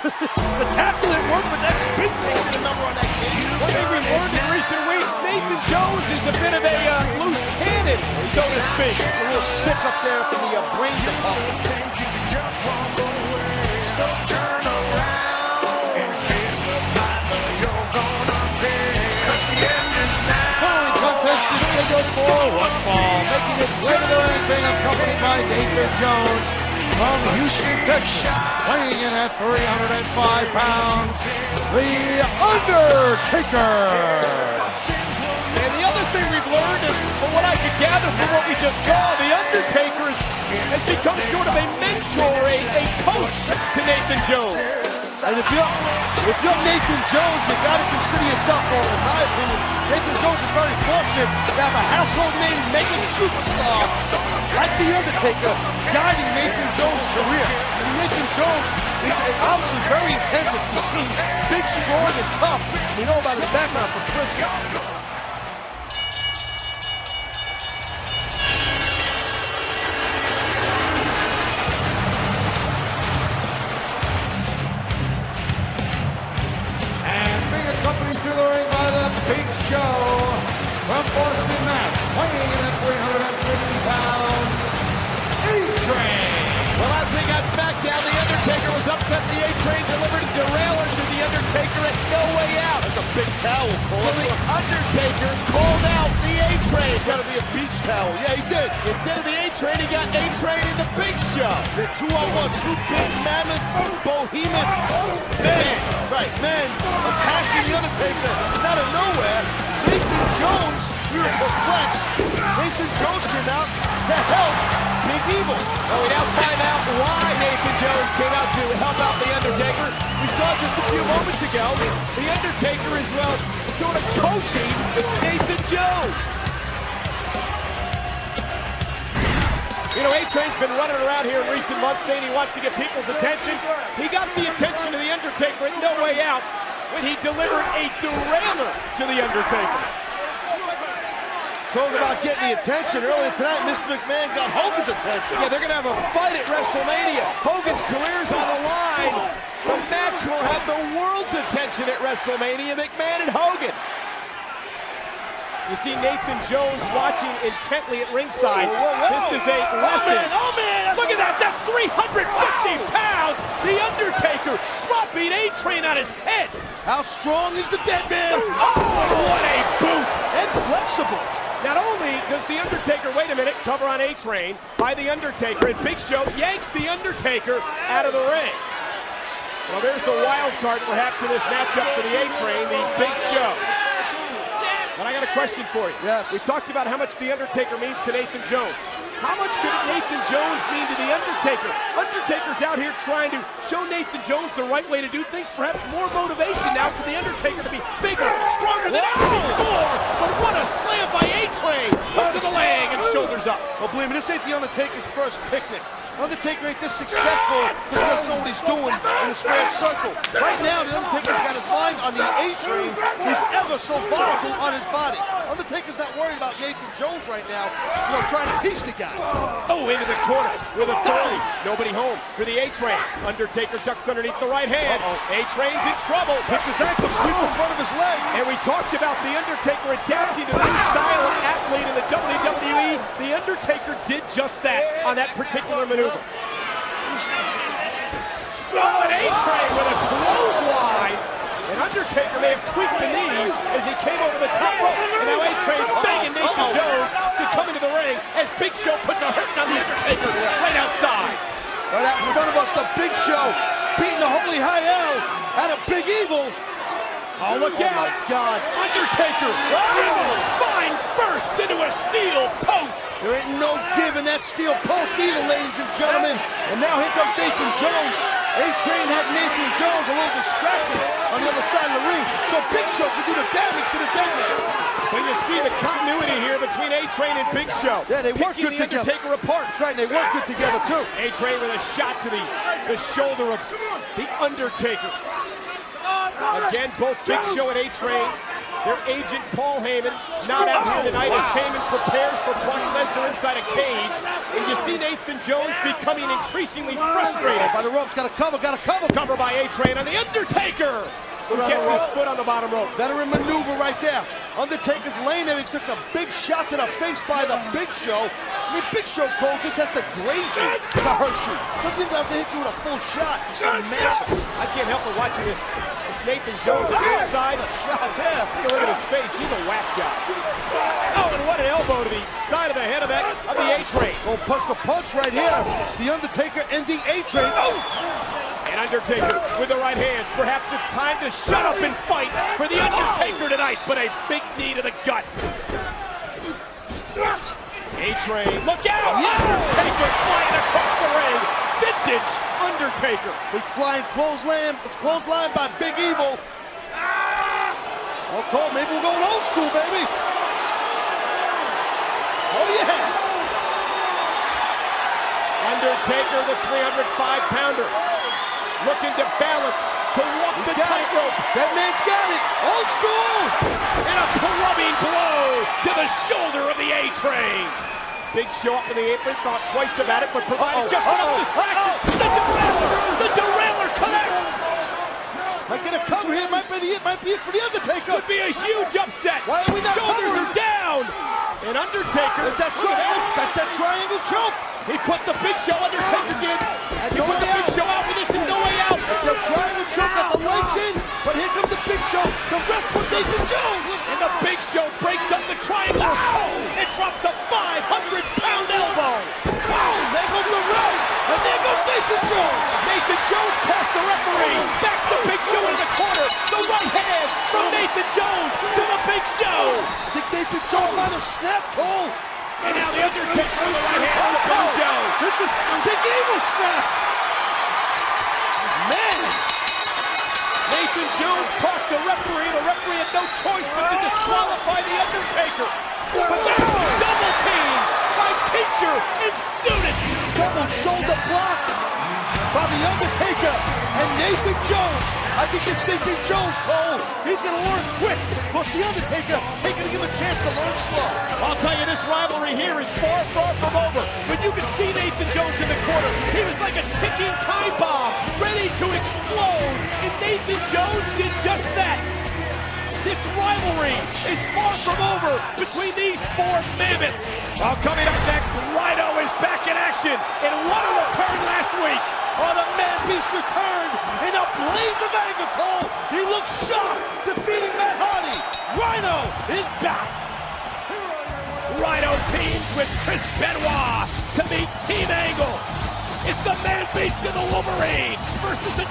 The tackle didn't work, but that speed takes the number on that kid. One thing we've learned in recent weeks, Nathan Jones is a bit of a loose cannon, so to speak. A little sick up there from the brain department. So turn around and face the battle you're gonna be. 'Cause the end is now. Following contest is scheduled for one fall, making his way to the ring, accompanied by Nathan Jones from Houston, Texas, weighing in at 305 pounds, the Undertaker. And the other thing we've learned is, from what I could gather from what we just saw, the Undertaker has become sort of a mentor, a coach to Nathan Jones. And if you're Nathan Jones, you got to consider yourself, in my opinion, Nathan Jones is very fortunate to have a household name, mega superstar like The Undertaker guiding Nathan Jones' career. And Nathan Jones is obviously very intensive. He's seen big, strong, and tough. We know about his background from prison. Accompanied to the ring by the Big Show from Boston, Mass, weighing in at 350 pounds, A-Train. Well, last week on SmackDown, The Undertaker was upset. The A-Train delivered a derailer to The Undertaker at No Way Out. That's a big towel, Cole. So The Undertaker called out the A-Train. It's got to be a beach towel. Yeah, he did. Instead of the A-Train, he got A-Train in the Big Show. They're 2-on-1, two big mammoth, behemoth men. Right, men attacking The Undertaker out of nowhere. Nathan Jones, we were perplexed. Nathan Jones came out to help Big Evil. Well, we now find out why Nathan Jones came out to help out The Undertaker. We saw just a few moments ago, The Undertaker is, well, sort of coaching Nathan Jones. You know, A-Train's been running around here in recent months saying he wants to get people's attention. He got the attention of The Undertaker at No Way Out when he delivered a derailer to The Undertaker. Talking about getting the attention. Earlier tonight, Mr. McMahon got Hogan's attention. Yeah, they're going to have a fight at WrestleMania. Hogan's career's on the line. The match will have the world's attention at WrestleMania, McMahon and Hogan. You see Nathan Jones watching intently at ringside. This is a lesson. Oh, man! Look at that! That's 350 pounds! The Undertaker dropping A-Train on his head! How strong is the dead man? Oh, what a boot! And flexible. Not only does The Undertaker, wait a minute, cover on A-Train by The Undertaker, and Big Show yanks The Undertaker out of the ring. Well, there's the wild card perhaps in this matchup for the A-Train, the Big Show. But I got a question for you. Yes. We talked about how much The Undertaker means to Nathan Jones. How much could Nathan Jones mean to The Undertaker? Undertaker's out here trying to show Nathan Jones the right way to do things. Perhaps more motivation now for The Undertaker to be bigger, stronger than ever before. But what a slam by A-Train. Hook to the leg and shoulders up. Well, believe me, this ain't The Undertaker's first picnic. Undertaker ain't this successful because he doesn't know what he's doing in the square circle. Right now, The Undertaker's got his mind on the A-Train. He's ever so volatile on his body. Undertaker's not worried about Nathan Jones right now, trying to teach the guy. Oh, into the corner with authority. Nobody home for the A-Train. Undertaker ducks underneath the right hand. A-Train's in trouble. Picked his ankle, sweep the front of his leg. And we talked about The Undertaker adapting to the new style of athlete in the WWE. The Undertaker did just that on that particular maneuver. Oh, an A-Train with a clothesline. And Undertaker may have tweaked the knee as he came over the top rope. And now A-Train begging Nathan Jones to come into the ring as Big Show puts a hurting on The Undertaker right outside. Right out in front of us, the Big Show beating the holy high hell out of Big Evil. Oh, look out. Oh, my God. Undertaker, spine first into a steel post. There ain't no giving that steel post either, ladies and gentlemen. And now here comes Nathan Jones. A-Train had Nathan Jones a little distracted on the other side of the ring, so Big Show could do the damage to the dead man. But you see the continuity here between A-Train and Big Show. Yeah, they work good the together. Undertaker apart. That's right, and they work good together, too. A-Train with a shot to the shoulder of the Undertaker. Again, both Big Show and A-Train Their agent, Paul Heyman, not out here tonight as Heyman prepares for Brock Lesnar inside a cage. And you see Nathan Jones becoming increasingly frustrated. By the ropes, got to cover. Cover by A-Train on the Undertaker, who gets his foot on the bottom rope. Veteran maneuver right there. Undertaker's laying there. He took a big shot to the face by the Big Show. I mean, Big Show, Cole, just has to graze you to hurt you. Doesn't even have to hit you with a full shot. It's massive. I can't help but watching this Nathan Jones on the inside. Shot there. Take a look at his face. He's a whack job. Oh, and what an elbow to the side of the head of the A-Train. Oh, punch for punch right here. The Undertaker and the A-Train. Oh! And Undertaker with the right hands. Perhaps it's time to shut up and fight for the Undertaker tonight, but a big knee to the gut. A-Train, look out! Undertaker flying across the ring. Vintage Undertaker. Big flying clothesline. It's clothesline by Big Evil. Oh, Cole, maybe we're going old school, baby. Oh, yeah. Undertaker, the 305-pounder. Looking to balance, to walk the tightrope. That man's got it. Old school. And a clubbing blow to the shoulder of the A-Train. Big Show up in the apron, thought twice about it, but provided just enough distraction. The derailleur connects. Might get a cover here. Might be it for the Undertaker. Could be a huge upset. Why are we not Shoulders covering? are down. And Undertaker. There's that triangle. That's that triangle choke. He put the Big Show. Undertaker did. He put the Big Show out with this and no way out. The triangle choke got the legs in, but here comes the Big Show. The ref with Nathan Jones. And the Big Show breaks up the triangle. And drops a 500-pound elbow. Wow, there goes the ref. And there goes Nathan Jones. Nathan Jones tossed the referee. Backs the Big Show in the corner. The right hand from Nathan Jones to the Big Show. I think Nathan Jones might have snapped, Cole. And now the Undertaker with the right hand to the Big Show. This is Big Evil snap. Man. Nathan Jones tossed the referee. The referee had no choice but to disqualify the Undertaker. But there's the double team by teacher and student. Double shoulder block by the Undertaker and Nathan Jones. I think it's Nathan Jones, Cole. He's going to learn quick. Because the Undertaker ain't going to give him a chance to learn slow. I'll tell you, this rivalry here is far, far from over. But you can see Nathan Jones in the corner. He was like a ticking time bomb, ready to explode. And Nathan Jones did just that. This rivalry is far from over between these four mammoths. Well, coming up next, Rhino is back in action. And what a return last week. Oh, the Man Beast returned in a blaze of anger, Cole. He looks sharp, defeating Matt Hardy. Rhino is back. Rhino teams with Chris Benoit to meet Team Angle. It's the Man Beast and the Wolverine versus the